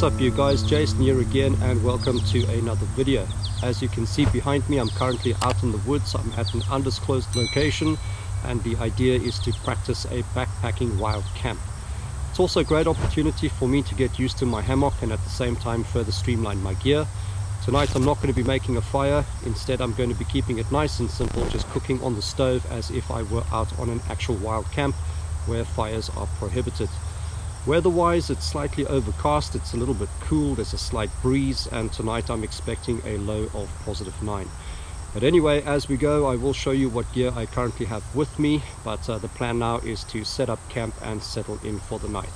What's up you guys, Jason here again and welcome to another video. As you can see behind me, I'm currently out in the woods. I'm at an undisclosed location and the idea is to practice a backpacking wild camp. It's also a great opportunity for me to get used to my hammock and at the same time further streamline my gear. Tonight I'm not going to be making a fire, instead I'm going to be keeping it nice and simple, just cooking on the stove as if I were out on an actual wild camp where fires are prohibited. Weather-wise, it's slightly overcast, it's a little bit cool, there's a slight breeze, and tonight I'm expecting a low of +9. But anyway, as we go, I will show you what gear I currently have with me, but the plan now is to set up camp and settle in for the night.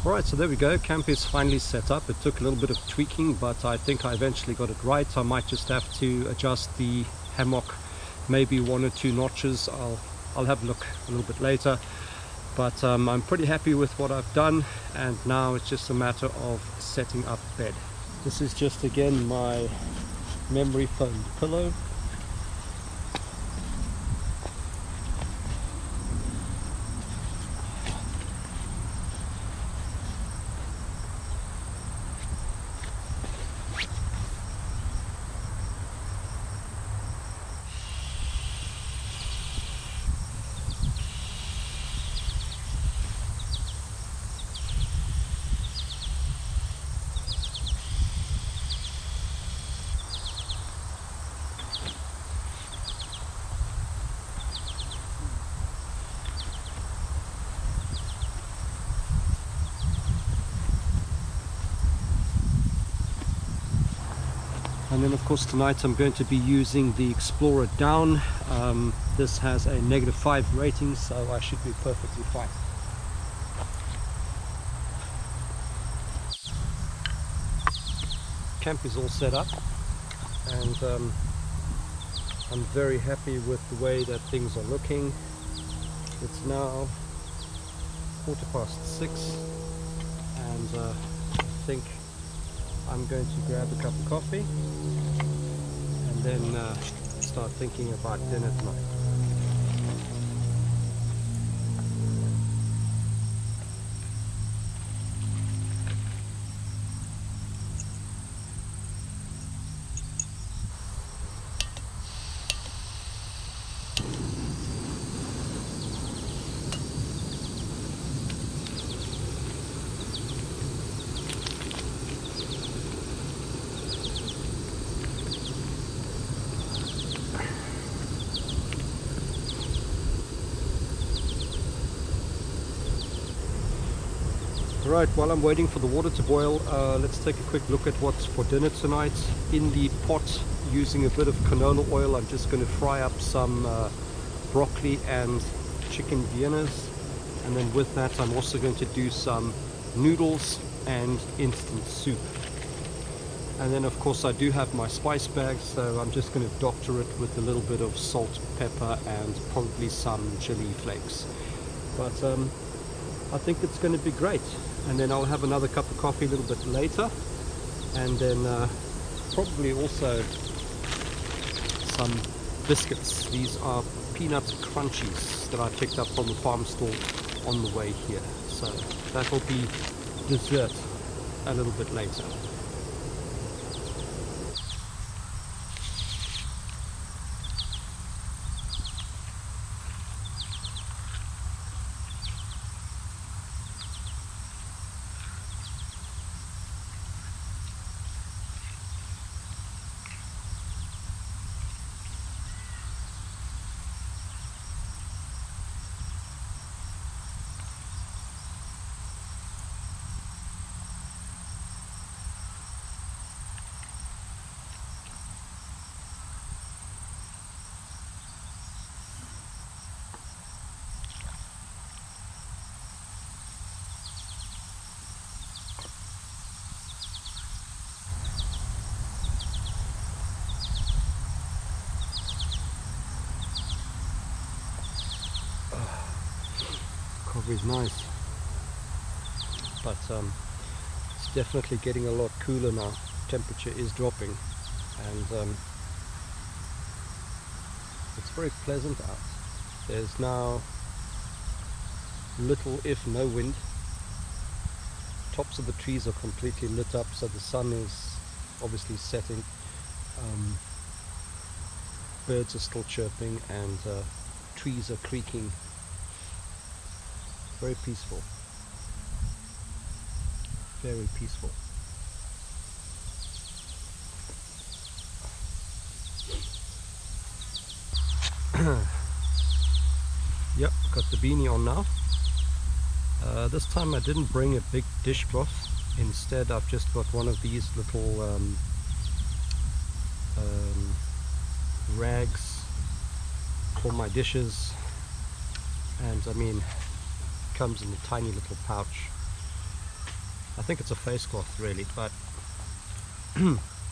Alright, so there we go. Camp is finally set up. It took a little bit of tweaking, but I think I eventually got it right. I might just have to adjust the hammock maybe 1 or 2 notches. I'll have a look a little bit later. But I'm pretty happy with what I've done, and now it's just a matter of setting up bed. This is just again my memory foam pillow. And then of course tonight I'm going to be using the Explorer down. This has a -5 rating, so I should be perfectly fine. Camp is all set up, and I'm very happy with the way that things are looking. It's now 6:15, and I think I'm going to grab a cup of coffee and then start thinking about dinner tonight. Right, while I'm waiting for the water to boil, let's take a quick look at what's for dinner tonight. In the pot, using a bit of canola oil, I'm just going to fry up some broccoli and chicken viennas, and then with that I'm also going to do some noodles and instant soup. And then of course I do have my spice bag, so I'm just going to doctor it with a little bit of salt, pepper, and probably some chili flakes. But I think it's going to be great. And then I'll have another cup of coffee a little bit later, and then probably also some biscuits. These are peanut crunchies that I picked up from the farm store on the way here, so that will be dessert a little bit later. Coffee is nice, but it's definitely getting a lot cooler now. Temperature is dropping, and it's very pleasant out. There's now little if no wind. Tops of the trees are completely lit up, so the sun is obviously setting. Birds are still chirping, and trees are creaking. Very peaceful. Very peaceful. Yep, got the beanie on now. This time I didn't bring a big dishcloth. Instead I've just got one of these little rags for my dishes, and I mean, comes in a tiny little pouch. I think it's a face cloth really, but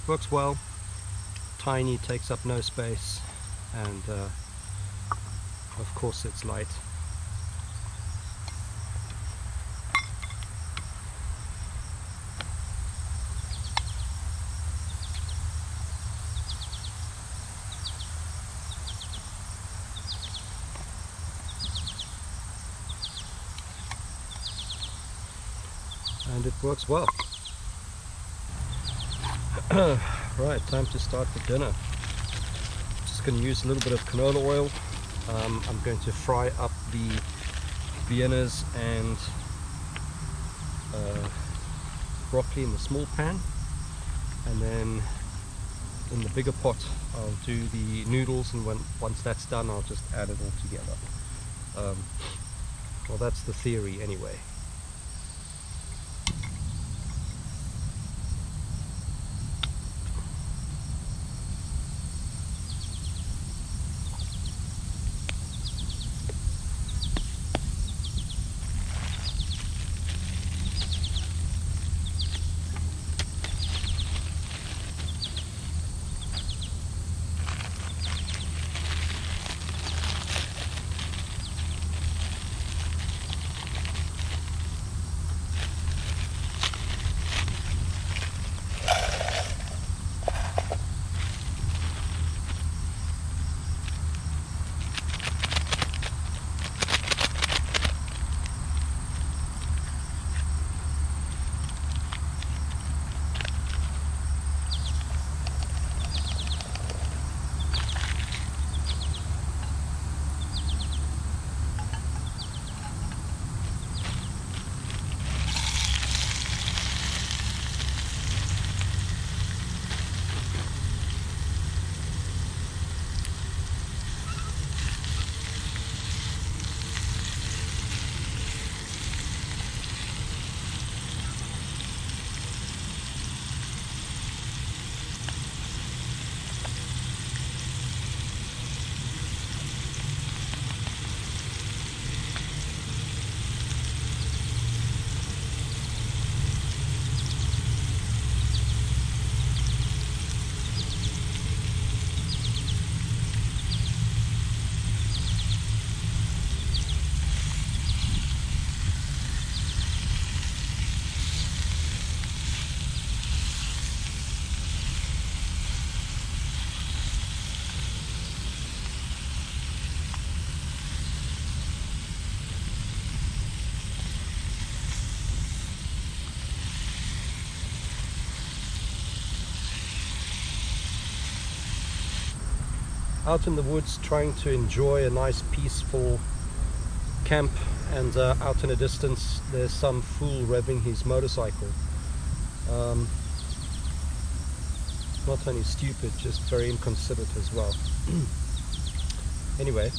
works well. Tiny, takes up no space, and of course it's light. And it works well. Right, time to start the dinner. Just going to use a little bit of canola oil. I'm going to fry up the Viennas and broccoli in the small pan, and then in the bigger pot I'll do the noodles, and once that's done I'll just add it all together. Well, that's the theory anyway. Out in the woods trying to enjoy a nice peaceful camp, and out in a distance there's some fool revving his motorcycle. Not only stupid, just very inconsiderate as well. Anyway,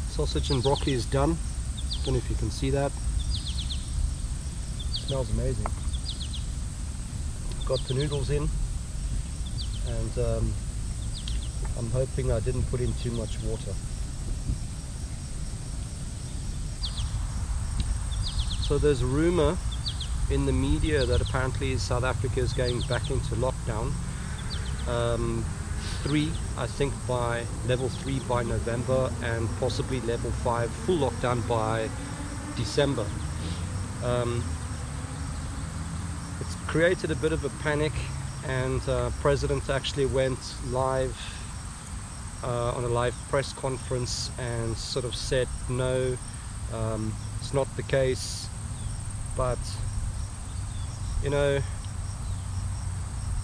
sausage and broccoli is done. Don't know if you can see that. Smells amazing. Got the noodles in, and I'm hoping I didn't put in too much water. So there's a rumor in the media that apparently South Africa is going back into lockdown. 3, I think, by level 3 by November, and possibly level 5 full lockdown by December. It's created a bit of a panic, and President actually went live on a live press conference and sort of said no, it's not the case. But you know,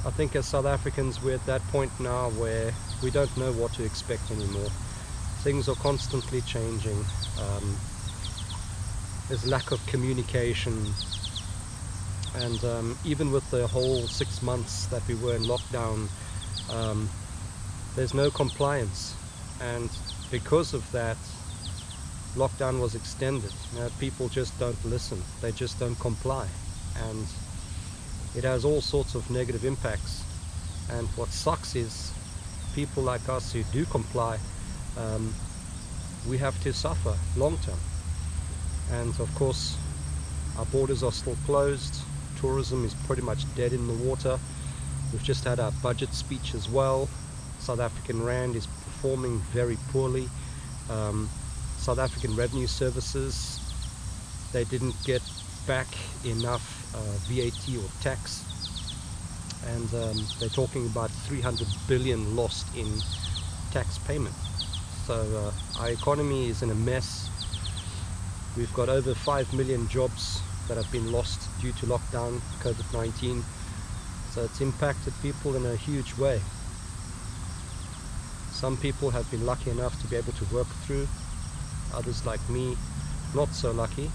I think as South Africans we're at that point now where we don't know what to expect anymore. Things are constantly changing. There's lack of communication, and even with the whole 6 months that we were in lockdown, there's no compliance, and because of that lockdown was extended. You know, people just don't listen, they just don't comply, and it has all sorts of negative impacts. And what sucks is people like us who do comply, we have to suffer long term. And of course our borders are still closed, tourism is pretty much dead in the water. We've just had our budget speech as well. South African Rand is performing very poorly. South African Revenue Services, they didn't get back enough VAT or tax, and they're talking about 300 billion lost in tax payment. So our economy is in a mess. We've got over 5 million jobs that have been lost due to lockdown, COVID-19. So it's impacted people in a huge way. Some people have been lucky enough to be able to work through. Others like me, not so lucky.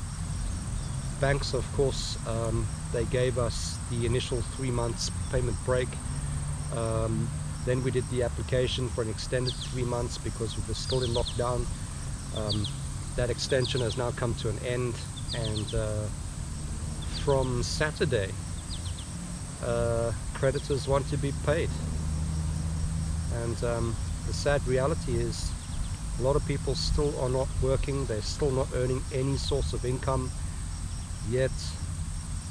Banks, of course, they gave us the initial 3 months payment break. Then we did the application for an extended 3 months because we were still in lockdown. That extension has now come to an end, and from Saturday, creditors want to be paid. And the sad reality is a lot of people still are not working, they're still not earning any source of income, yet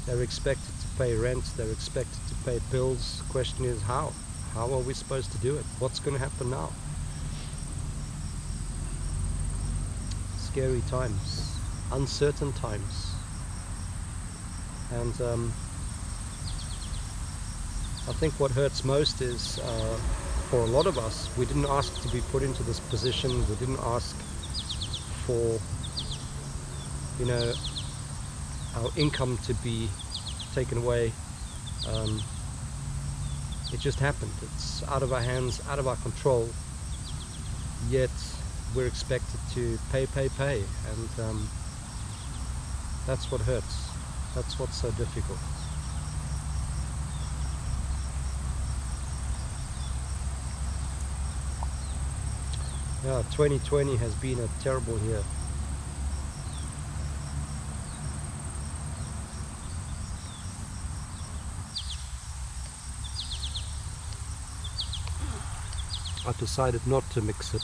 they're expected to pay rent, they're expected to pay bills. The question is how? How are we supposed to do it? What's going to happen now? Scary times, uncertain times. And I think what hurts most is for a lot of us, we didn't ask to be put into this position. We didn't ask for, you know, our income to be taken away. It just happened. It's out of our hands, out of our control, yet we're expected to pay, and that's what hurts. That's what's so difficult. Yeah, 2020 has been a terrible year. I've decided not to mix it.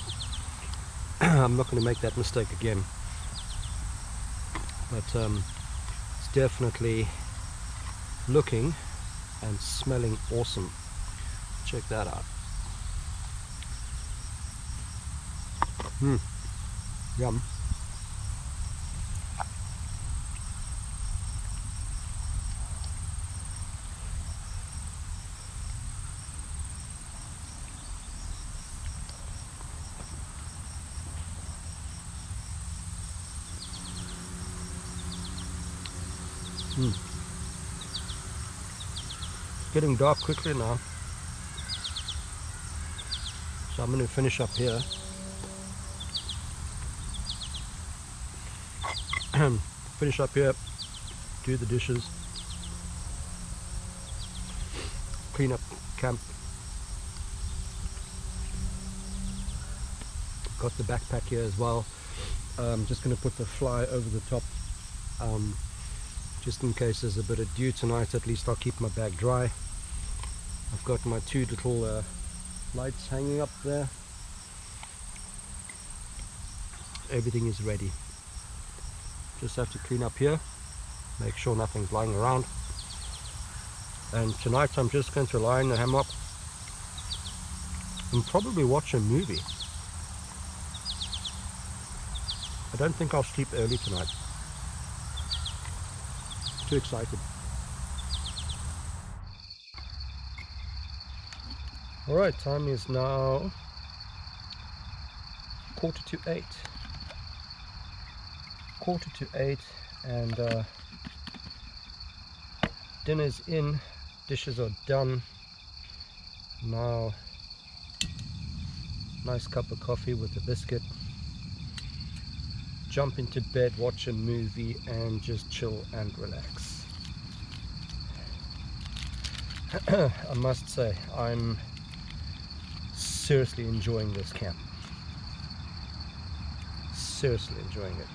I'm not going to make that mistake again. But it's definitely looking and smelling awesome. Check that out. Yum. It's getting dark quickly now, so I'm going to finish up here. Finish up here, do the dishes, clean up camp. Got the backpack here as well. I'm just going to put the fly over the top, just in case there's a bit of dew tonight. At least I'll keep my bag dry. I've got my 2 little lights hanging up there. Everything is ready. Just have to clean up here, make sure nothing's lying around. And tonight I'm just going to lie in the hammock and probably watch a movie. I don't think I'll sleep early tonight. Too excited. Alright, time is now 7:45. 7:45, and dinner's in, dishes are done. Now, nice cup of coffee with a biscuit. Jump into bed, watch a movie, and just chill and relax. I must say, I'm seriously enjoying this camp. Seriously enjoying it.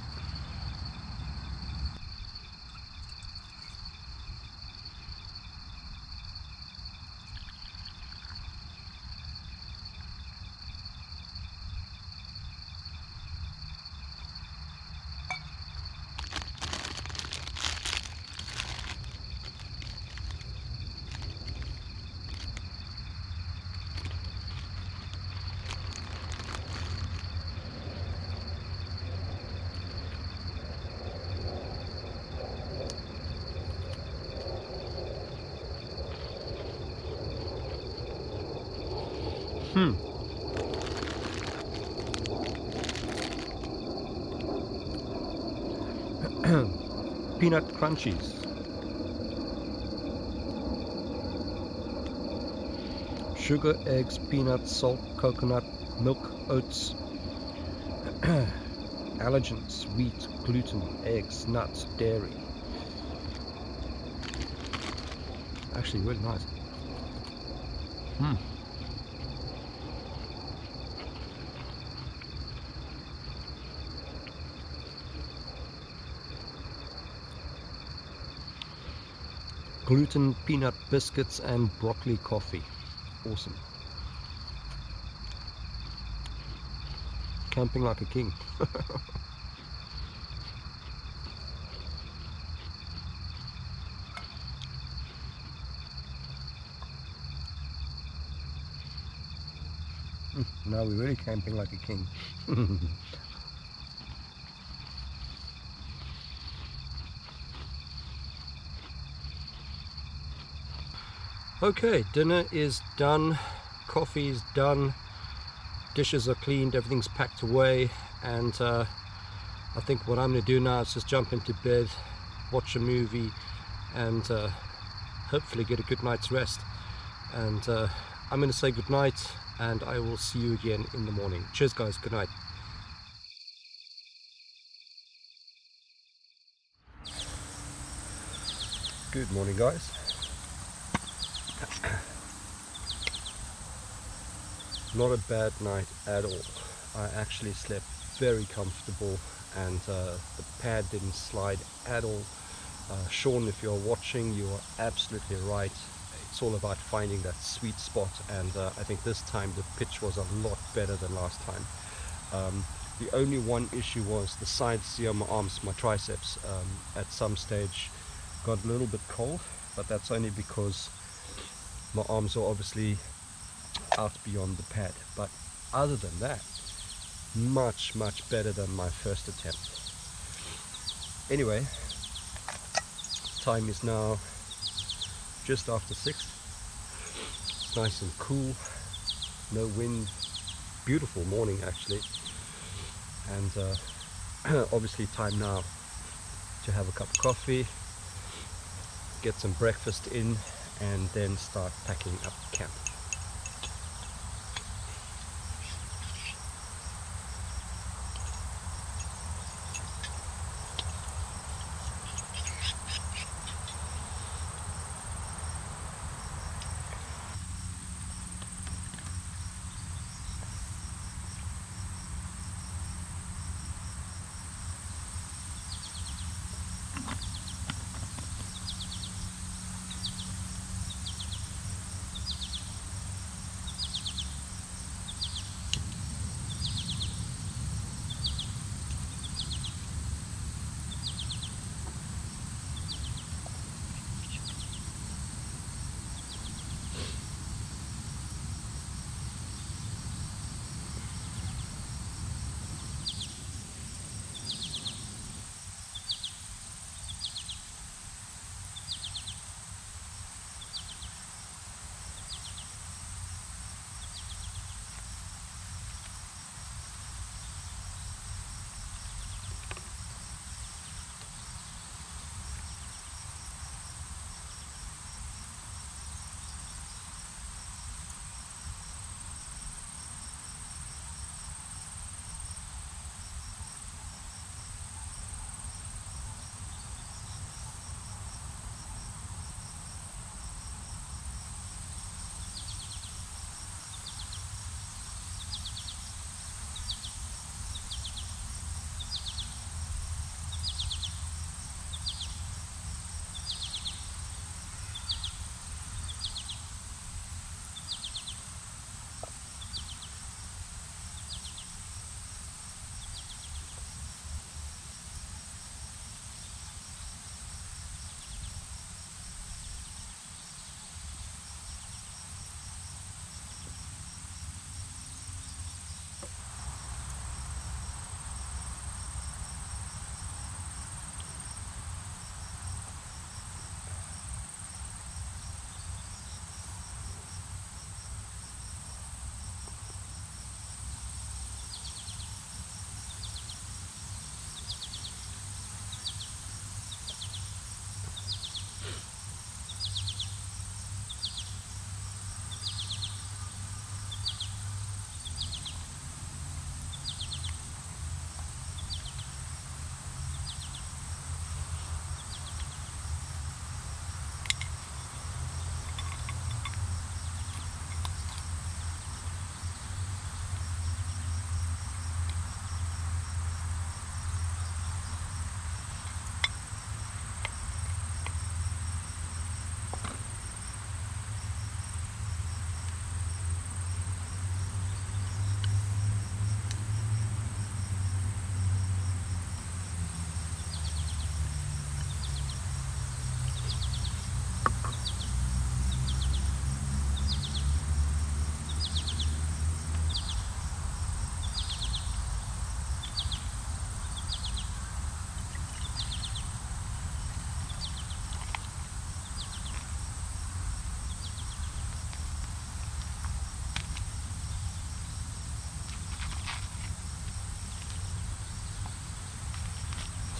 Peanut crunchies. Sugar, eggs, peanuts, salt, coconut, milk, oats, allergens, wheat, gluten, eggs, nuts, dairy. Actually really nice. Gluten peanut biscuits and broccoli coffee. Awesome. Camping like a king. Now we're really camping like a king. Okay, dinner is done, coffee is done, dishes are cleaned, everything's packed away, and I think what I'm going to do now is just jump into bed, watch a movie, and hopefully get a good night's rest. And I'm going to say good night, and I will see you again in the morning. Cheers guys, good night. Good morning guys. Not a bad night at all. I actually slept very comfortable, and the pad didn't slide at all. Sean, if you're watching, you are absolutely right. It's all about finding that sweet spot, and I think this time the pitch was a lot better than last time. The only one issue was the sides here on my arms, my triceps, at some stage got a little bit cold, but that's only because my arms are obviously out beyond the pad. But other than that, much better than my first attempt. Anyway, time is now just after 6. It's nice and cool, no wind, beautiful morning actually, and obviously time now to have a cup of coffee, get some breakfast in, and then start packing up camp.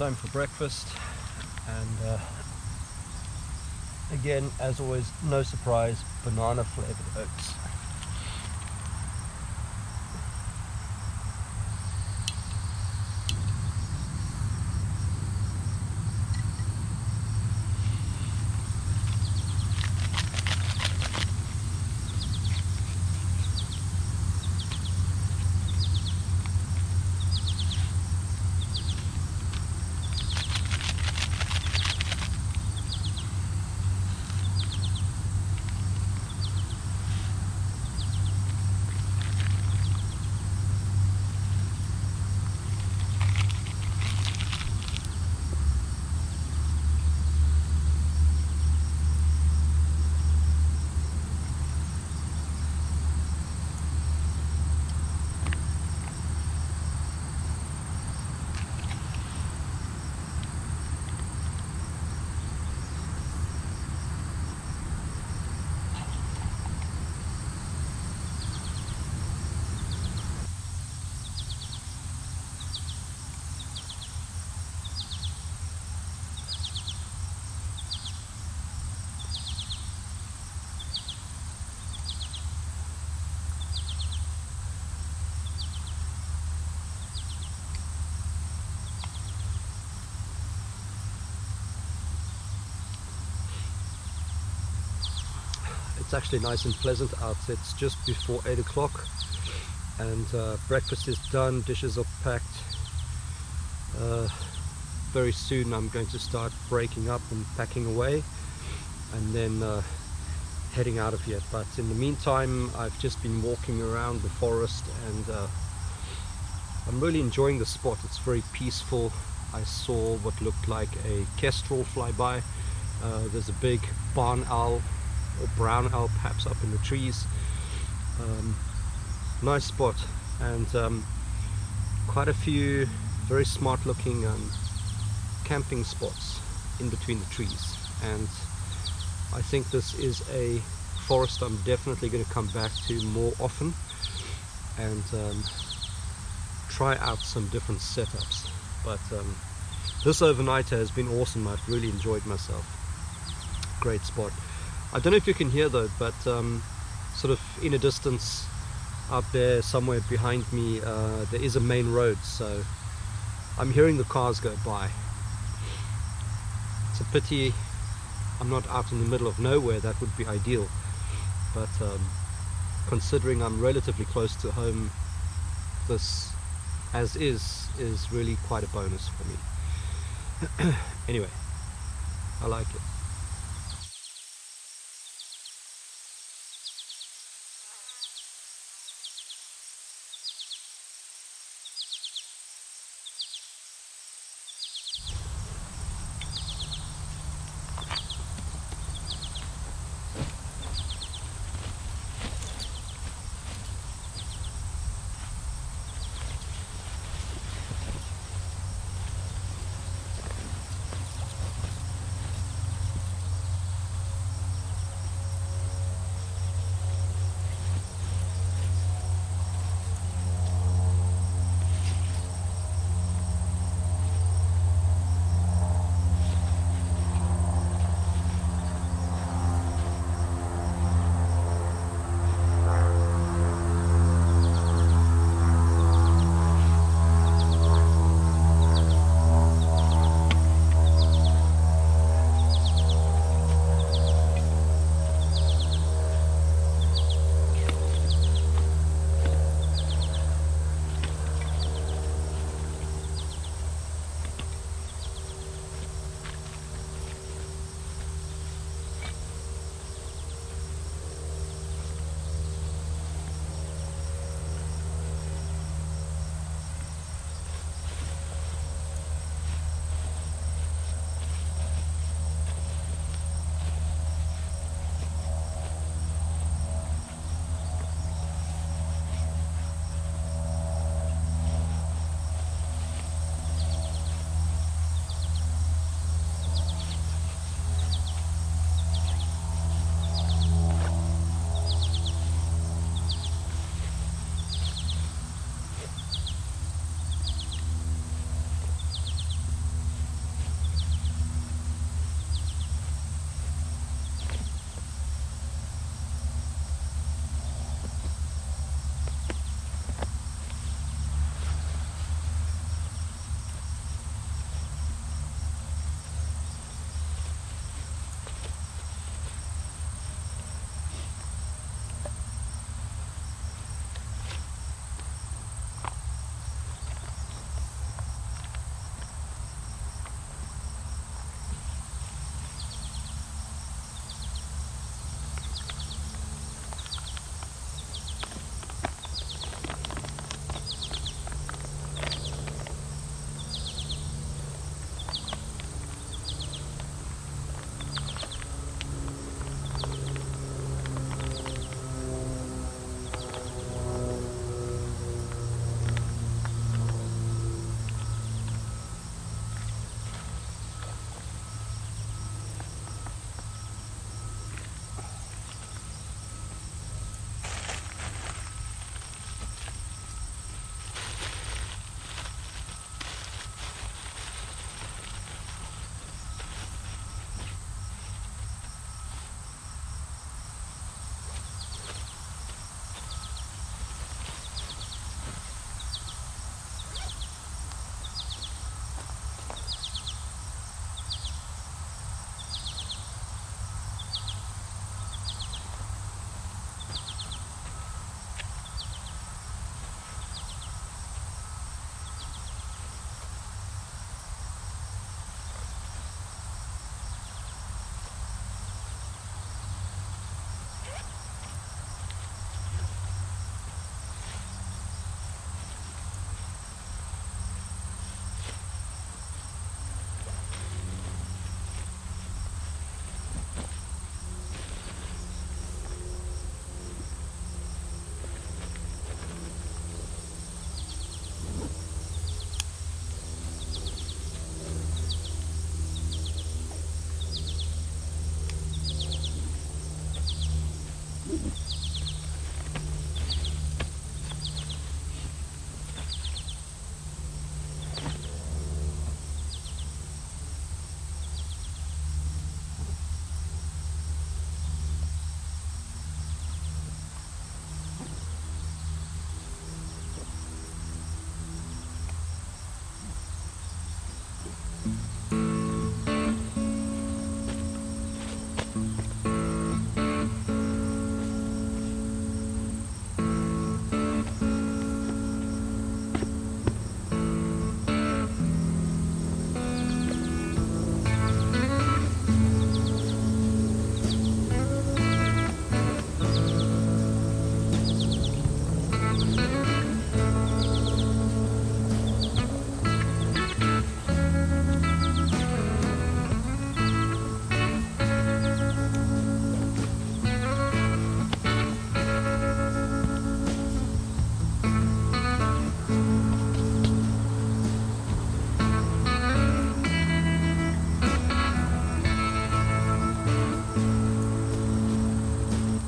time for breakfast, and again, as always, no surprise, banana flavored oats. It's actually nice and pleasant out. It's just before 8 o'clock, and breakfast is done, dishes are packed. Very soon I'm going to start breaking up and packing away, and then heading out of here. But in the meantime, I've just been walking around the forest, and I'm really enjoying the spot. It's very peaceful. I saw what looked like a kestrel fly by. There's a big barn owl, or brown owl perhaps, up in the trees. Nice spot, and quite a few very smart looking camping spots in between the trees, and I think this is a forest I'm definitely going to come back to more often and try out some different setups. But this overnighter has been awesome. I've really enjoyed myself. Great spot. I don't know if you can hear though, but sort of in a distance out there somewhere behind me, there is a main road, so I'm hearing the cars go by. It's a pity I'm not out in the middle of nowhere. That would be ideal, but considering I'm relatively close to home, this as is really quite a bonus for me. Anyway, I like it.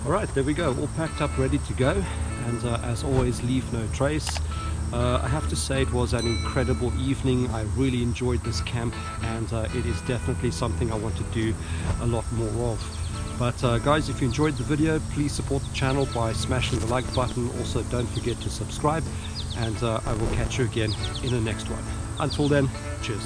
Alright, there we go, all packed up, ready to go, and as always, leave no trace. I have to say it was an incredible evening. I really enjoyed this camp, and it is definitely something I want to do a lot more of. But guys, if you enjoyed the video, please support the channel by smashing the like button. Also, don't forget to subscribe, and I will catch you again in the next one. Until then, cheers.